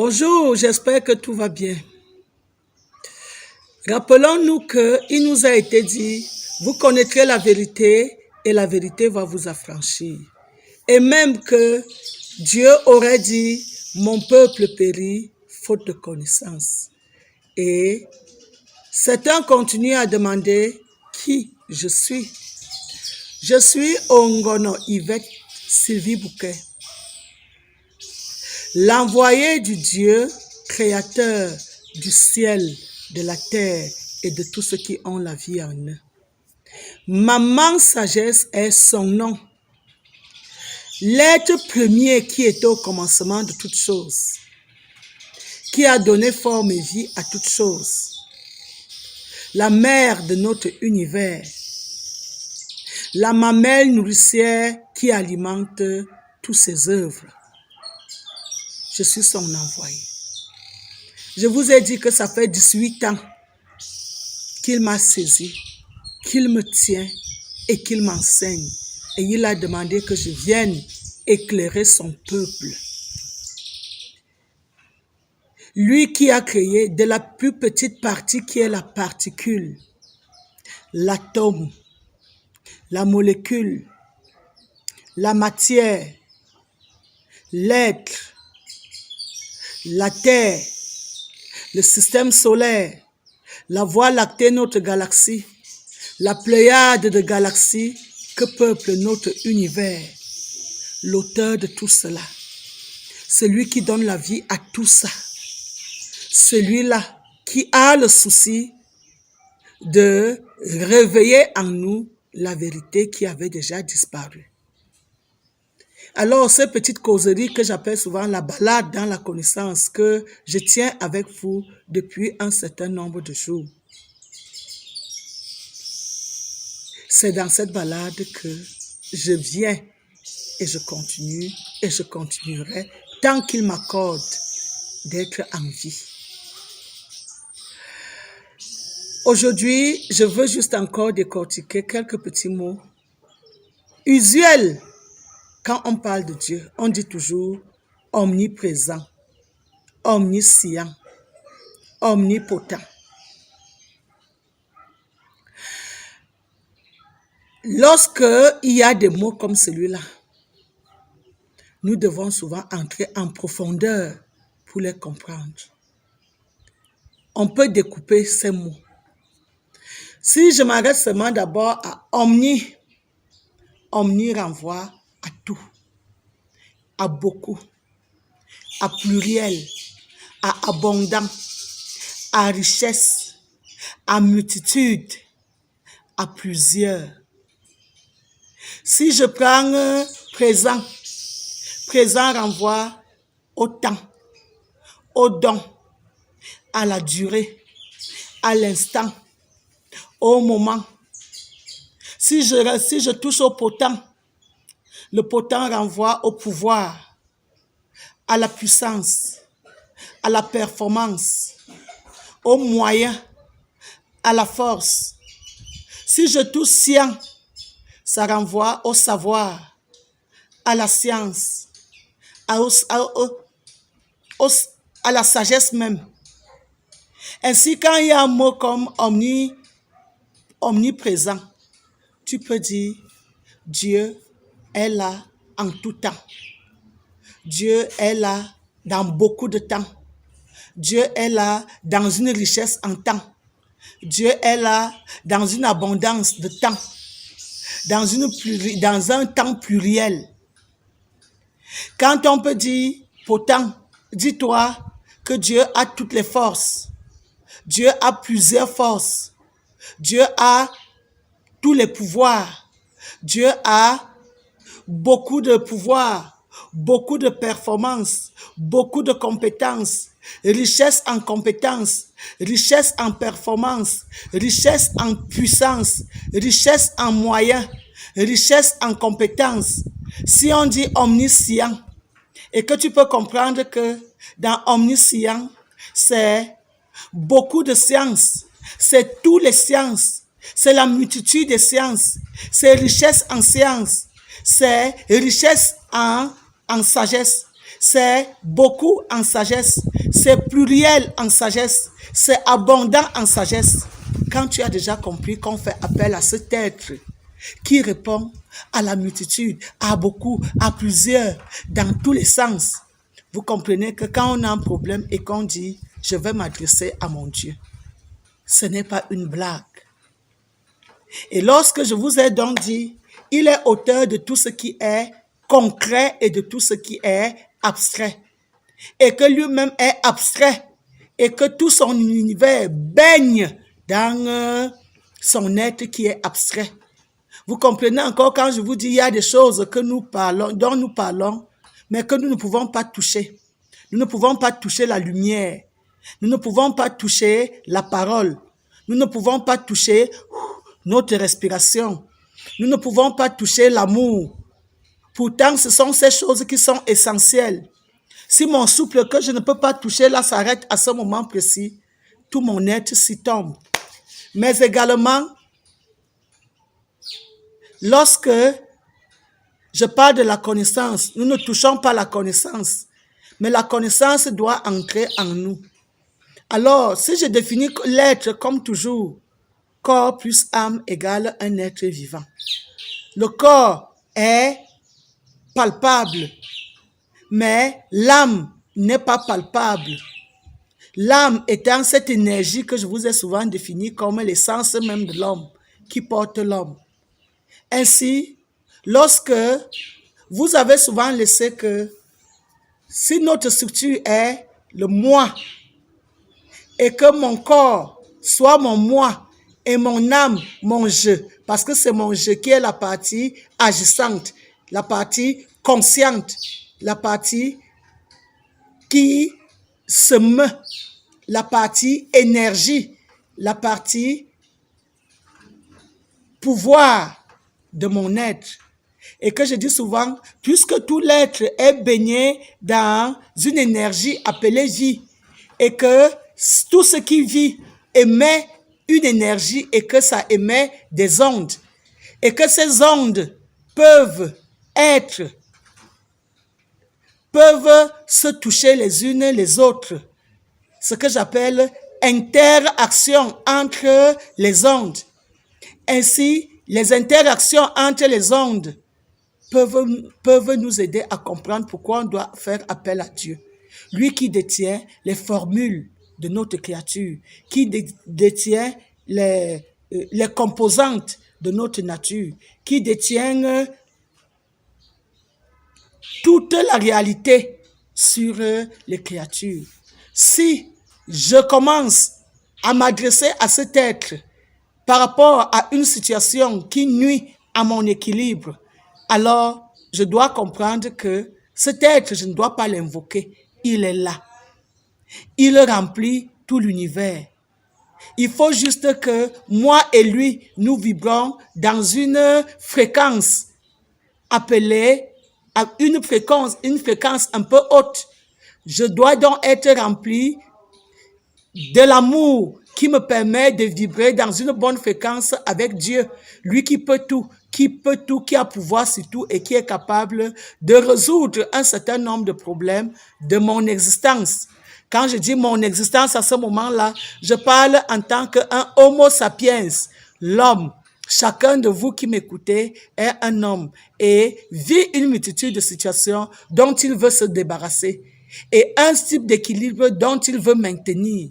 Bonjour, j'espère que tout va bien. Rappelons-nous qu'il nous a été dit, vous connaîtrez la vérité et la vérité va vous affranchir. Et même que Dieu aurait dit, mon peuple périt faute de connaissance. Et certains continuent à demander qui je suis. Je suis Ongono Yvette Sylvie Bouquet, l'envoyé du Dieu créateur du ciel, de la terre et de tous ceux qui ont la vie en eux. Maman Sagesse est son nom. L'être premier qui était au commencement de toutes choses, qui a donné forme et vie à toutes choses. La mère de notre univers, la mamelle nourricière qui alimente toutes ses œuvres. Je suis son envoyé. Je vous ai dit que ça fait 18 ans qu'il m'a saisi, qu'il me tient et qu'il m'enseigne. Et il a demandé que je vienne éclairer son peuple. Lui qui a créé de la plus petite partie qui est la particule, l'atome, la molécule, la matière, l'être, la terre, le système solaire, la Voie lactée, notre galaxie, la pléiade de galaxies que peuple notre univers, l'auteur de tout cela, celui qui donne la vie à tout ça, celui-là qui a le souci de réveiller en nous la vérité qui avait déjà disparu. Alors, ces petites causeries que j'appelle souvent la balade dans la connaissance que je tiens avec vous depuis un certain nombre de jours. C'est dans cette balade que je viens et je continue et je continuerai tant qu'il m'accorde d'être en vie. Aujourd'hui, je veux juste encore décortiquer quelques petits mots usuels. Quand on parle de Dieu, on dit toujours omniprésent, omniscient, omnipotent. Lorsque il y a des mots comme celui-là, nous devons souvent entrer en profondeur pour les comprendre. On peut découper ces mots. Si je m'arrête seulement d'abord à omni, omni renvoie à tout, à beaucoup, à pluriel, à abondant, à richesse, à multitude, à plusieurs. Si je prends présent, présent renvoie au temps, au don, à la durée, à l'instant, au moment. Si je touche au potent, le potent renvoie au pouvoir, à la puissance, à la performance, aux moyens, à la force. Si je touche science, ça renvoie au savoir, à la science, à la sagesse même. Ainsi, quand il y a un mot comme omniprésent, tu peux dire Dieu est là en tout temps. Dieu est là dans beaucoup de temps. Dieu est là dans une richesse en temps. Dieu est là dans une abondance de temps. Dans un temps pluriel. Quand on peut dire potent, dis-toi que Dieu a toutes les forces. Dieu a plusieurs forces. Dieu a tous les pouvoirs. Dieu a beaucoup de pouvoirs, beaucoup de performances, beaucoup de compétences, richesse en compétences, richesse en performance, richesse en puissance, richesse en moyens, richesse en compétences. Si on dit omniscient, et que tu peux comprendre que dans omniscient, c'est beaucoup de sciences, c'est toutes les sciences, c'est la multitude des sciences, c'est richesse en sciences, c'est richesse en sagesse, c'est beaucoup en sagesse, c'est pluriel en sagesse, c'est abondant en sagesse. Quand tu as déjà compris qu'on fait appel à cet être qui répond à la multitude, à beaucoup, à plusieurs, dans tous les sens, vous comprenez que quand on a un problème et qu'on dit « je vais m'adresser à mon Dieu », ce n'est pas une blague. Et lorsque je vous ai donc dit, il est auteur de tout ce qui est concret et de tout ce qui est abstrait. Et que lui-même est abstrait. Et que tout son univers baigne dans son être qui est abstrait. Vous comprenez encore quand je vous dis, il y a des choses que nous parlons, dont nous parlons, mais que nous ne pouvons pas toucher. Nous ne pouvons pas toucher la lumière. Nous ne pouvons pas toucher la parole. Nous ne pouvons pas toucher notre respiration. Nous ne pouvons pas toucher l'amour. Pourtant, ce sont ces choses qui sont essentielles. Si mon souffle que je ne peux pas toucher là s'arrête à ce moment précis, tout mon être s'y tombe. Mais également, lorsque je parle de la connaissance, nous ne touchons pas la connaissance, mais la connaissance doit entrer en nous. Alors, si je définis l'être comme toujours, corps plus âme égale un être vivant. Le corps est palpable, mais l'âme n'est pas palpable. L'âme étant cette énergie que je vous ai souvent définie comme l'essence même de l'homme, qui porte l'homme. Ainsi, lorsque vous avez souvent laissé que si notre structure est le moi et que mon corps soit mon moi et mon âme mon je, parce que c'est mon je qui est la partie agissante, la partie consciente, la partie qui se meut, la partie énergie, la partie pouvoir de mon être. Et que je dis souvent, puisque tout l'être est baigné dans une énergie appelée vie, et que tout ce qui vit émet une énergie et que ça émet des ondes, et que ces ondes peuvent se toucher les unes les autres, ce que j'appelle interaction entre les ondes. Ainsi, les interactions entre les ondes peuvent nous aider à comprendre pourquoi on doit faire appel à Dieu. Lui qui détient les formules de notre créature, qui détient les composantes de notre nature, qui détient toute la réalité sur les créatures. Si je commence à m'adresser à cet être par rapport à une situation qui nuit à mon équilibre, alors je dois comprendre que cet être, je ne dois pas l'invoquer. Il est là. Il remplit tout l'univers. Il faut juste que moi et lui, nous vibrons dans une fréquence appelée une fréquence un peu haute. Je dois donc être rempli de l'amour qui me permet de vibrer dans une bonne fréquence avec Dieu, lui qui peut tout, qui a pouvoir sur tout et qui est capable de résoudre un certain nombre de problèmes de mon existence. Quand je dis mon existence à ce moment-là, je parle en tant qu'un homo sapiens, l'homme. Chacun de vous qui m'écoutez est un homme et vit une multitude de situations dont il veut se débarrasser et un type d'équilibre dont il veut maintenir.